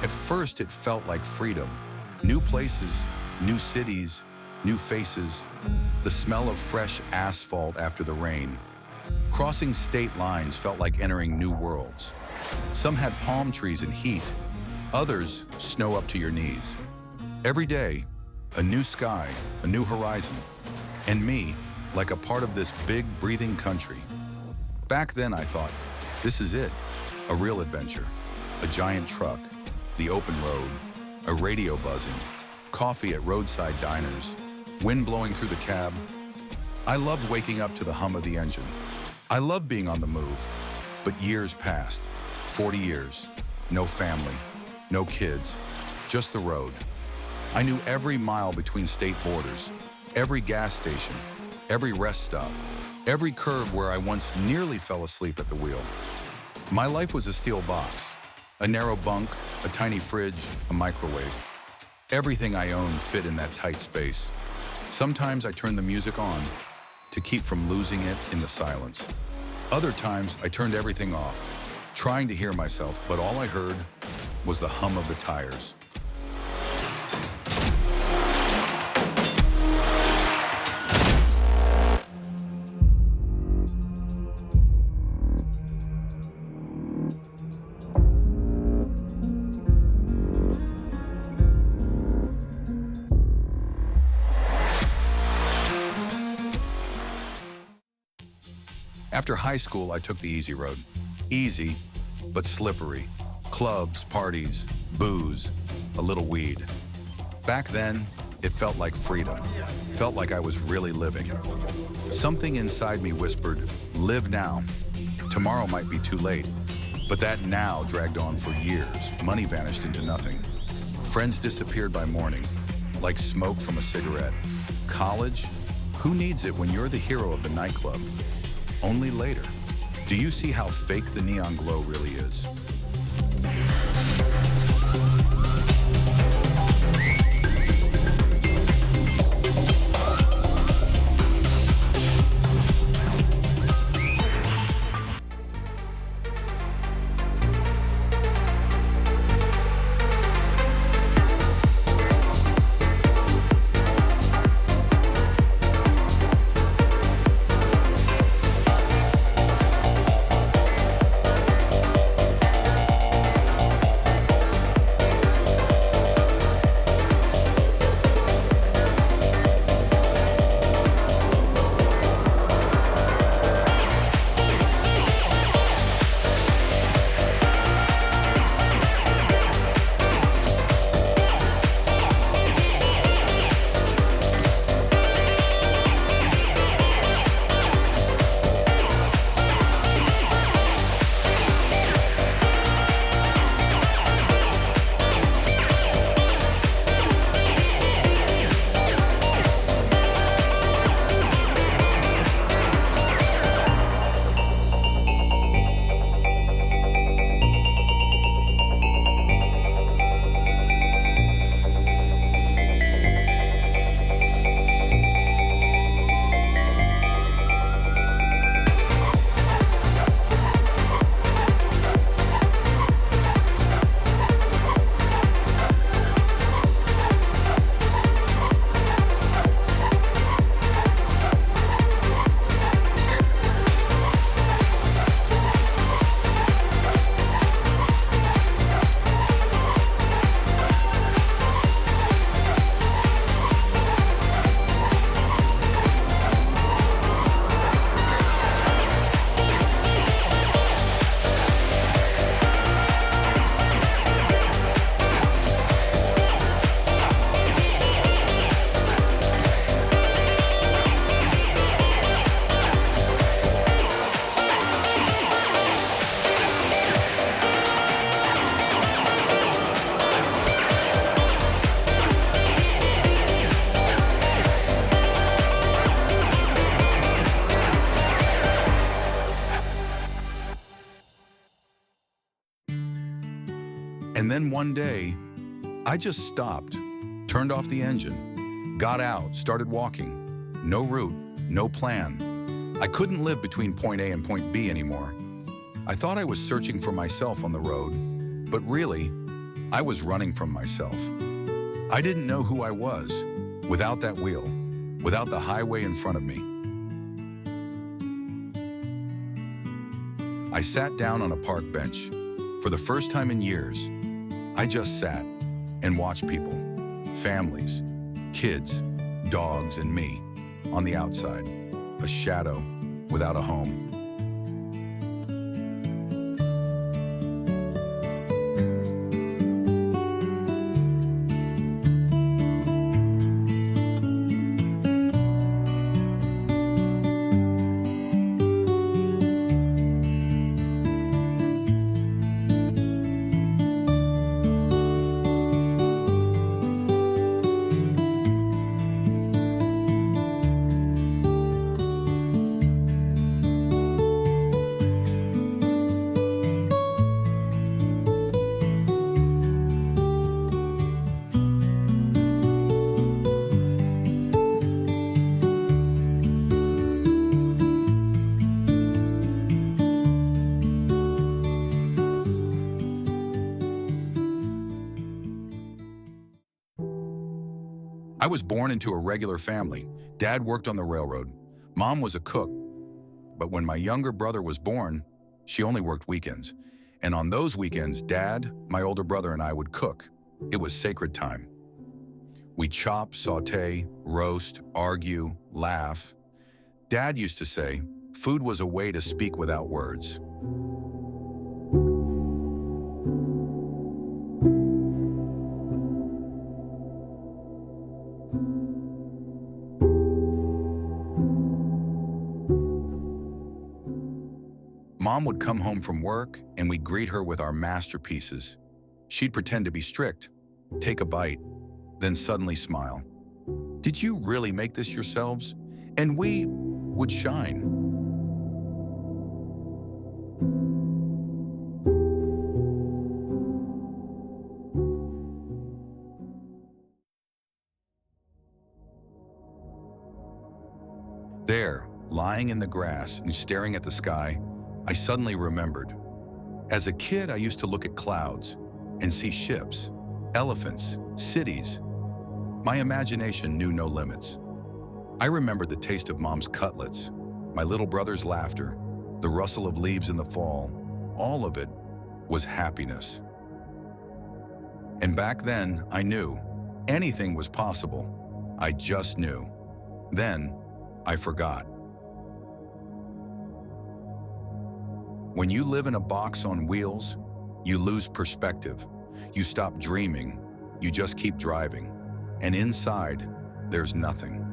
At first, it felt like freedom. New places, new cities, new faces, the smell of fresh asphalt after the rain. Crossing state lines felt like entering new worlds. Some had palm trees and heat, others snow up to your knees. Every day, a new sky, a new horizon, and me, like a part of this big, breathing country. Back then, I thought, this is it, a real adventure. A giant truck, the open road, a radio buzzing, coffee at roadside diners, wind blowing through the cab. I loved waking up to the hum of the engine. I loved being on the move, but years passed, 40 years, no family, no kids, just the road. I knew every mile between state borders, every gas station, every rest stop, every curve where I once nearly fell asleep at the wheel. My life was a steel box, a narrow bunk, a tiny fridge, a microwave. Everything I owned fit in that tight space. Sometimes I turned the music on to keep from losing it in the silence. Other times I turned everything off, trying to hear myself, but all I heard was the hum of the tires. After high school, I took the easy road. Easy, but slippery. Clubs, parties, booze, a little weed. Back then, it felt like freedom. Felt like I was really living. Something inside me whispered, live now. Tomorrow might be too late. But that now dragged on for years. Money vanished into nothing. Friends disappeared by morning, like smoke from a cigarette. College? Who needs it when you're the hero of the nightclub? Only later. Do you see how fake the neon glow really is? And then one day, I just stopped, turned off the engine, got out, started walking. No route, no plan. I couldn't live between point A and point B anymore. I thought I was searching for myself on the road, but really, I was running from myself. I didn't know who I was without that wheel, without the highway in front of me. I sat down on a park bench. For the first time in years, I just sat and watched people, families, kids, dogs, and me on the outside, a shadow without a home. I was born into a regular family. Dad worked on the railroad. Mom was a cook. But when my younger brother was born, she only worked weekends. And on those weekends, Dad, my older brother, and I would cook. It was sacred time. We chop, saute, roast, argue, laugh. Dad used to say, food was a way to speak without words. Mom would come home from work and we'd greet her with our masterpieces. She'd pretend to be strict, take a bite, then suddenly smile. "Did you really make this yourselves?" And we would shine. There, lying in the grass and staring at the sky, I suddenly remembered. As a kid, I used to look at clouds and see ships, elephants, cities. My imagination knew no limits. I remembered the taste of Mom's cutlets, my little brother's laughter, the rustle of leaves in the fall. All of it was happiness. And back then, I knew anything was possible. I just knew. Then, I forgot. When you live in a box on wheels, you lose perspective. You stop dreaming. You just keep driving. And inside, there's nothing.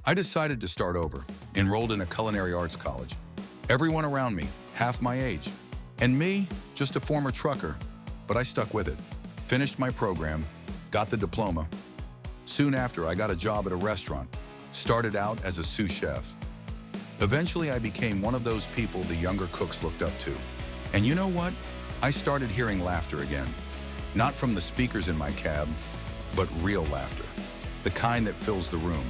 I decided to start over, enrolled in a culinary arts college. Everyone around me, half my age. And me, just a former trucker. But I stuck with it, finished my program, got the diploma. Soon after, I got a job at a restaurant, started out as a sous chef. Eventually, I became one of those people the younger cooks looked up to. And you know what? I started hearing laughter again. Not from the speakers in my cab, but real laughter. The kind that fills the room.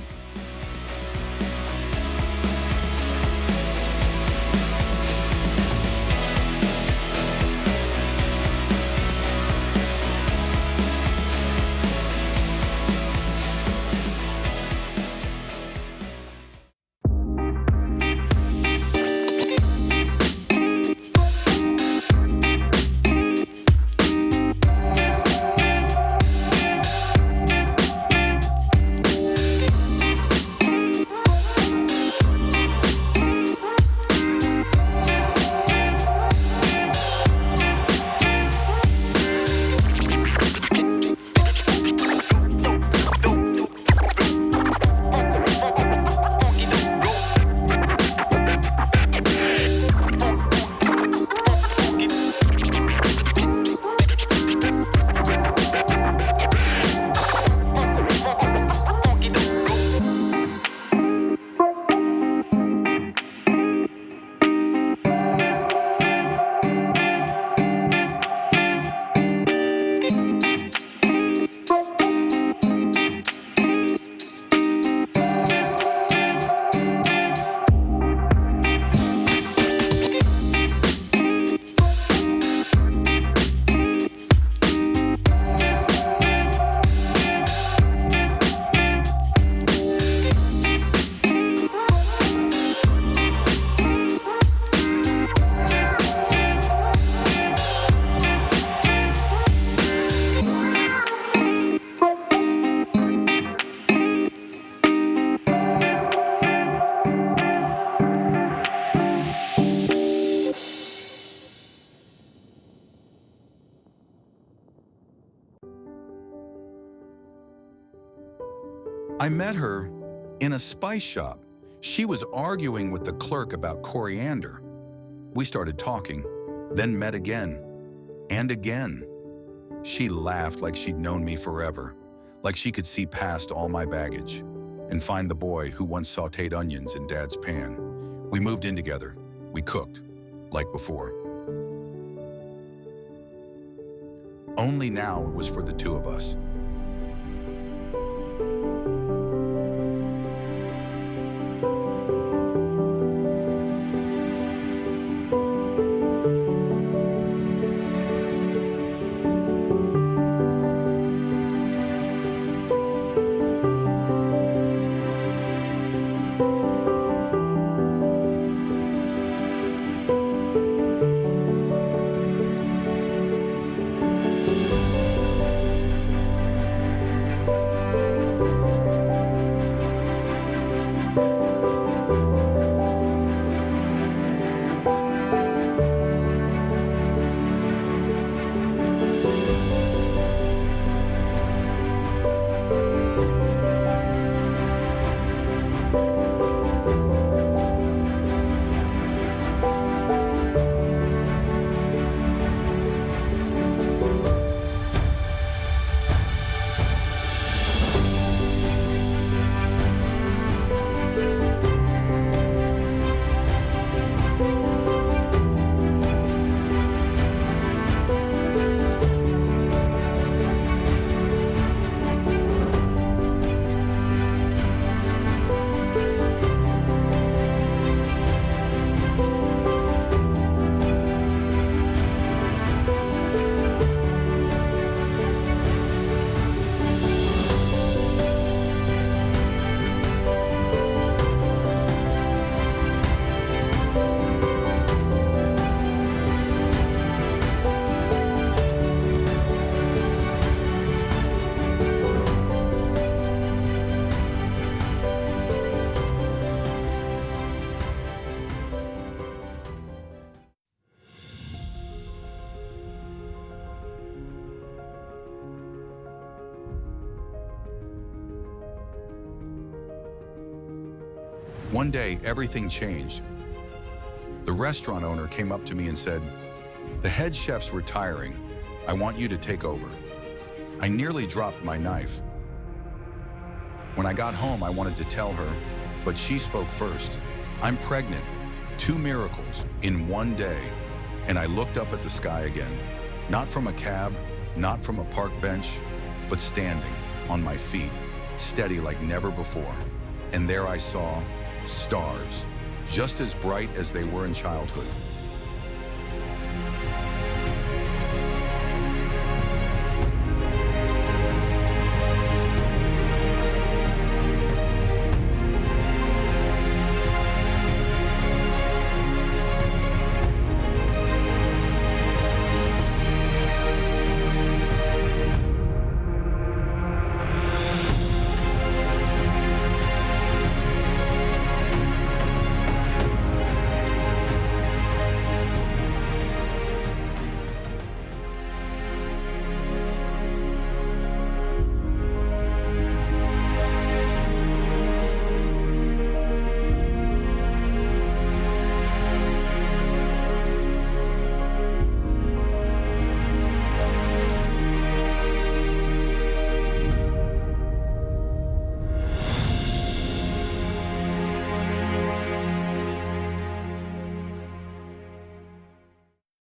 I met her in a spice shop. She was arguing with the clerk about coriander. We started talking, then met again and again. She laughed like she'd known me forever, like she could see past all my baggage and find the boy who once sautéed onions in Dad's pan. We moved in together. We cooked, like before. Only now it was for the two of us. One day, everything changed. The restaurant owner came up to me and said, "The head chef's retiring. I want you to take over." I nearly dropped my knife. When I got home, I wanted to tell her, but she spoke first. "I'm pregnant. 2 miracles in one day." And I looked up at the sky again, not from a cab, not from a park bench, but standing on my feet, steady like never before. And there I saw stars, just as bright as they were in childhood.